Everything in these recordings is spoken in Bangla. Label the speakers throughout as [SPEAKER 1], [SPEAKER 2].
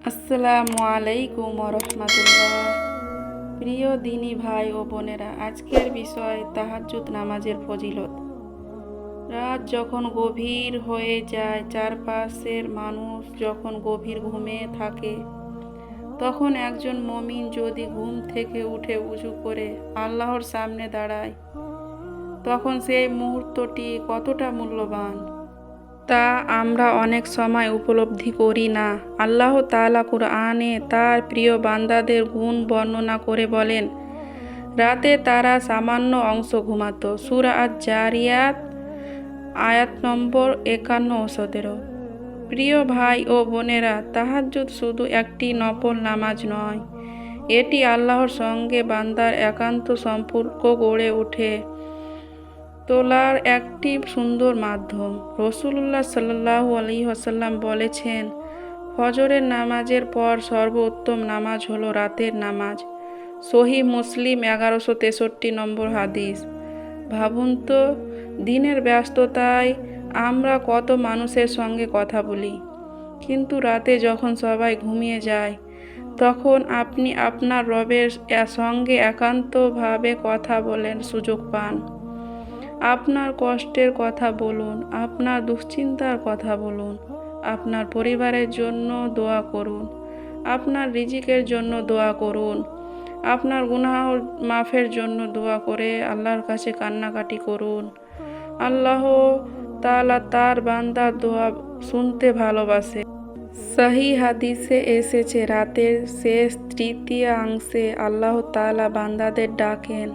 [SPEAKER 1] আসসালামু আলাইকুম রহমতুল্লাহ। প্রিয় দিনী ভাই ও বোনেরা, আজকের বিষয় তাহাজ্জুদ নামাজের ফজিলত। রাত যখন গভীর হয়ে যায়, চারপাশের মানুষ যখন গভীর ঘুমে থাকে, তখন একজন মুমিন যদি ঘুম থেকে উঠে উজু করে আল্লাহর সামনে দাঁড়ায়, তখন সেই মুহূর্তটি কতটা মূল্যবান তা আমরা অনেক সময় উপলব্ধি করি না। আল্লাহ তাআলা কুরআনে তার প্রিয় বান্দাদের গুণ বর্ণনা করে বলেন, রাতে তারা সামান্য অংশ ঘুমাতো। সূরা আজ-জারিয়াত আয়াত নম্বর ৫১ ও ১৭। প্রিয় ভাই ও বোনেরা, তাহাজ্জুদ শুধু একটি নফল নামাজ নয়, এটি আল্লাহর সঙ্গে বান্দার একান্ত সম্পর্ক গড়ে তোলার একটি সুন্দর মাধ্যম। রাসূলুল্লাহ সাল্লাল্লাহু আলাইহি ওয়াসাল্লাম বলেছেন, ফজরের নামাজের পর সর্বোত্তম নামাজ হলো রাতের নামাজ। সহিহ মুসলিম ১১৬৩ নম্বর হাদিস। ভাবুন তো, দিনের ব্যস্ততায় আমরা কত মানুষের সঙ্গে কথা বলি, কিন্তু রাতে যখন সবাই ঘুমিয়ে যায়, তখন আপনি আপনার রবের সঙ্গে একান্তভাবে কথা বলার সুযোগ পান। আপনার কষ্টের কথা বলুন, আপনার দুশ্চিন্তার কথা বলুন, আপনার পরিবারের জন্য দোয়া করুন, আপনার রিজিকের জন্য দোয়া করুন, আপনার গুনাহ মাফের জন্য দোয়া করে আল্লাহর কাছে কান্নাকাটি করুন। আল্লাহ তাআলা তার বান্দার দোয়া শুনতে ভালোবাসে। সহিহ হাদিসে এসেছে, রাতের শেষ তৃতীয়াংশে আল্লাহ তাআলা বান্দাদের ডাকেন,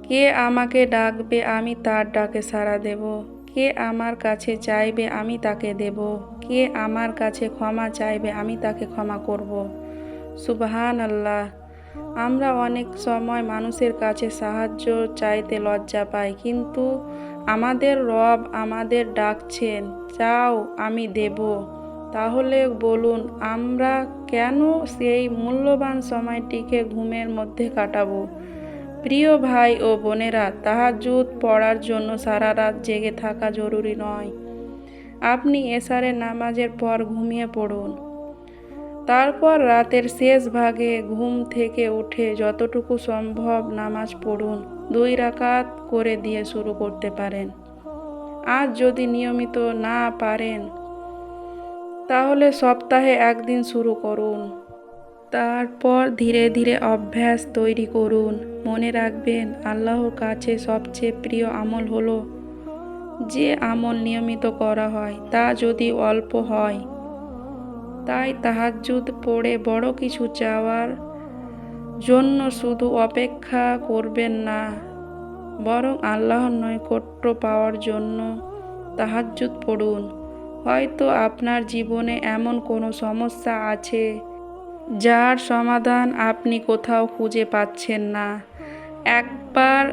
[SPEAKER 1] কে আমাকে ডাকবে, আমি তার ডাকে সাড়া দেব। কে আমার কাছে চাইবে, আমি তাকে দেব। কে আমার কাছে ক্ষমা চাইবে, আমি তাকে ক্ষমা করব। সুবহানাল্লাহ। আমরা অনেক সময় মানুষের কাছে সাহায্য চাইতে লজ্জা পাই, কিন্তু আমাদের রব আমাদের ডাকছেন, চাও আমি দেব। তাহলে বলুন, আমরা কেন সেই মূল্যবান সময়টিকে ঘুমের মধ্যে কাটাবো? প্রিয় ভাই ও বোনেরা, তাহাজ্জুদ পড়ার জন্য সারা রাত জেগে থাকা জরুরি নয়। আপনি এশারের নামাজের পর ঘুমিয়ে পড়ুন, তারপর রাতের শেষ ভাগে ঘুম থেকে উঠে যতটুকু সম্ভব নামাজ পড়ুন। ২ রাকাত করে দিয়ে শুরু করতে পারেন। আজ যদি নিয়মিত না পারেন, তাহলে সপ্তাহে একদিন শুরু করুন, তারপর ধীরে ধীরে অভ্যাস তৈরি করুন। মনে রাখবেন, আল্লাহর কাছে সবচেয়ে প্রিয় আমল হলো যে আমল নিয়মিত করা হয়, তা যদি অল্প হয়। তাই তাহাজ্জুদ পড়ে বড় কিছু চাওয়ার জন্য শুধু অপেক্ষা করবেন না, বরং আল্লাহর নৈকট্য পাওয়ার জন্য তাহাজ্জুদ পড়ুন। হয়তো আপনার জীবনে এমন কোনো সমস্যা আছে যার সমাধান আপনি কোথাও খুঁজে পাচ্ছেন না। একবার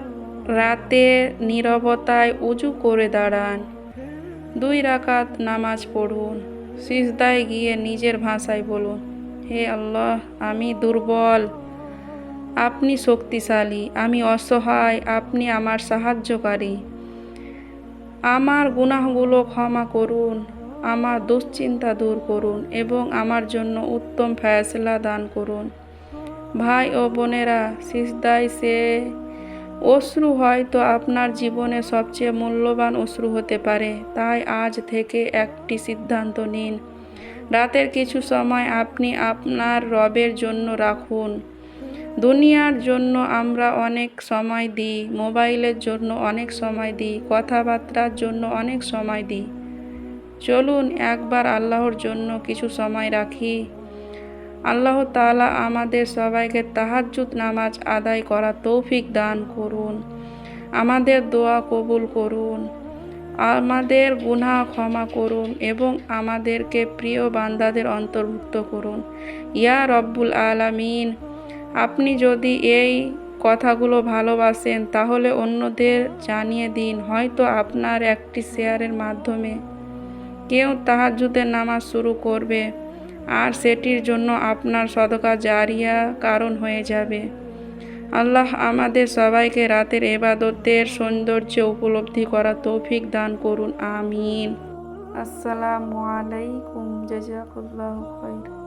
[SPEAKER 1] রাতে নীরবতায় উজু করে দাঁড়ান, ২ রাকাত নামাজ পড়ুন, সিজদায় গিয়ে নিজের ভাষায় বলুন, হে আল্লাহ, আমি দুর্বল, আপনি শক্তিশালী, আমি অসহায়, আপনি আমার সাহায্যকারী। আমার গুনাহগুলো ক্ষমা করুন, আমার দুশ্চিন্তা দূর করুন এবং আমার জন্য উত্তম ফয়সালা দান করুন। ভাই ও বোনেরা, সিজদায় সে অশ্রু হয়তো আপনার জীবনে সবচেয়ে মূল্যবান অশ্রু হতে পারে। তাই আজ থেকে একটি সিদ্ধান্ত নিন, রাতের কিছু সময় আপনি আপনার রবের জন্য রাখুন। দুনিয়ার জন্য আমরা অনেক সময় দিই, মোবাইলের জন্য অনেক সময় দিই, কথাবার্তার জন্য অনেক সময় দিই। চলুন একবার আল্লাহর জন্য কিছু সময় রাখি। আল্লাহ তাআলা আমাদের সবাইকে তাহাজ্জুদ নামাজ আদায় করার তৌফিক দান করুন, আমাদের দোয়া কবুল করুন, আমাদের গুনাহ ক্ষমা করুন এবং আমাদেরকে প্রিয় বান্দাদের অন্তর্ভুক্ত করুন। ইয়া রব্বুল আলামিন। আপনি যদি এই কথাগুলো ভালোবাসেন, তাহলে অন্যদের জানিয়ে দিন। হয়তো আপনার একটি শেয়ারের মাধ্যমে কেউ তাহাজ্জুদের নামাজ শুরু করবে, আর সেটির জন্য আপনার সদকা জারিয়া কারণ হয়ে যাবে। আল্লাহ আমাদের সবাইকে রাতের ইবাদতের সৌন্দর্য উপলব্ধি করার তৌফিক দান করুন। আমিন। আসসালামু আলাইকুম। জাজাকুল্লাহ খৈর।